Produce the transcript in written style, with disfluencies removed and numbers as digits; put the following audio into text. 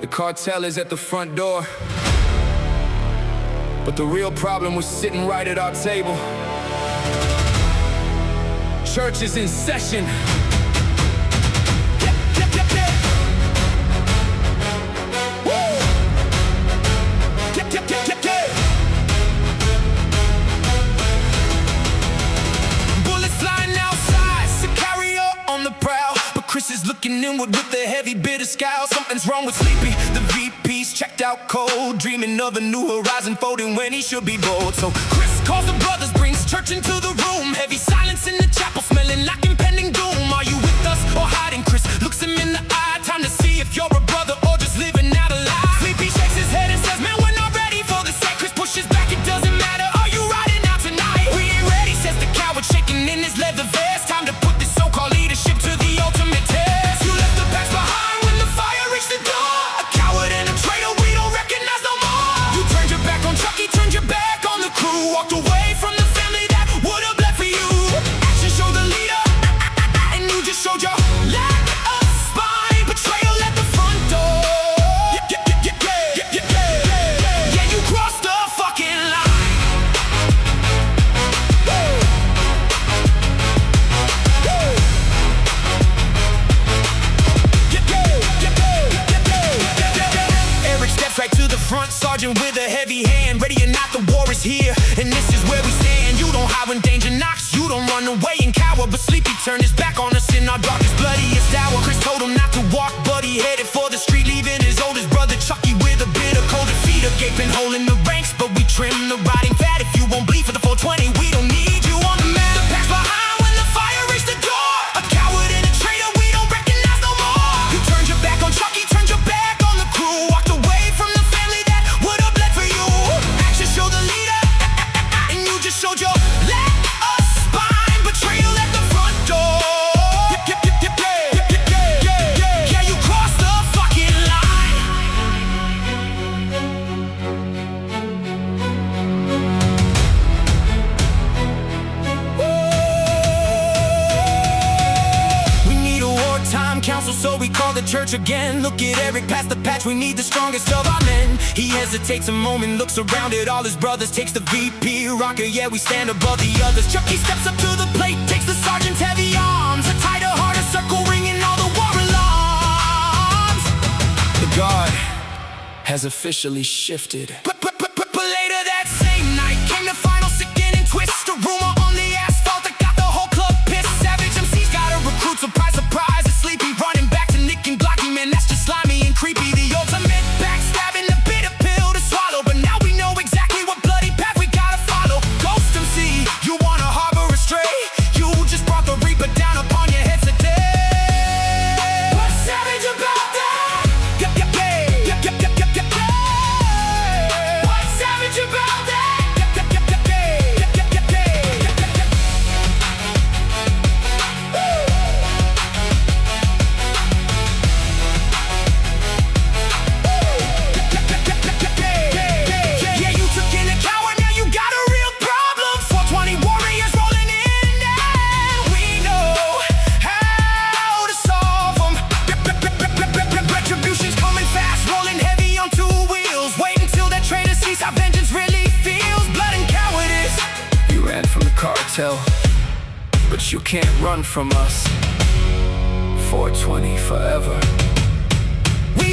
The cartel is at the front door, but the real problem was sitting right at our table. Church is in session. Bullets flying outside, Sicario on the prowl, but Chris is looking inward with a heavy, bitter scowl. Something's wrong with Sleepy, the VP's checked out cold, dreaming of a new horizon folding when he should be bold. So Chris calls the brothers, brings church into the room. Heavy silence in the chapel, smelling like impending doom. Are you with us or hiding? Chris looks him in the eye, time to see if you're a brother or just living out a lie. Sleepy shakes his head and says, man, we're not ready for the set. Chris pushes back, it doesn't matter, are you riding out tonight? We ain't ready, says the coward, shaking in his leather vest. Time to put this so-called leadership to the ultimate test. You left the past behind when the fire reached the door. A coward and a traitor we don't recognize no more. You turned your back on Chucky, turned your back on the crew, walked away from the family that would've bled for you. Action showed the leader, and you just showed your lack of spine. Betrayal at the front door. Yeah, you crossed the fucking line. Eric steps right to the front, sergeant with a heavy hand, ready or not, the war is here, and this is where we stand. You don't hide when danger knocks, you don't run away and cower, but Sleepy turned his back on us in our darkest, bloodiest hour. Chris told him not to walk, but he headed for the street, leaving his oldest brother Chucky with a bitter cold defeat. A gaping hole in the ranks, but we trim the riding fat. If you won't bleed for the 420, we don't need you on the map. The pack's behind when the fire reached the door. A coward and a traitor we don't recognize no more. You turned your back on Chucky, turned your back on the crew, walked away from the family that would've bled for you. Action showed the leader, and you just showed your lack of spine. Betrayal at the front door. Yeah, you crossed the fucking line. We need a wartime council, so we call the church again. Look at Eric past the patch, we need the strongest of our men. He hesitates a moment, looks around at all his brothers, takes the VP rocker, yeah, we stand above the others. Chucky steps up to the plate, takes the sergeant's heavy arms, a tighter, harder circle ringing all the war alarms. The guard has officially shifted. But later that same night came the final sickening twist. A rumor on the asphalt that got the whole club pissed. Savage MC's gotta recruit, surprise, surprise. It's Sleepy running back to Nick and Glocky, man, that's just slimy and creepy. The ultimate backstabbing, the bitter pill to swallow. But now we know exactly what bloody path we gotta follow. Ghost MC, you wanna harbor a stray? You just brought the Reaper down upon your head today. What's savage about that? What's savage about that? Yeah, you took in a coward, now you got a real problem. 420 warriors rolling in, and we know how to solve them. Retribution's coming fast, rolling heavy on 2 wheels. Wait until that traitor sees how vengeance really feels. Blood and cowardice. You ran from the cartel, but you can't run from us. 420 forever. We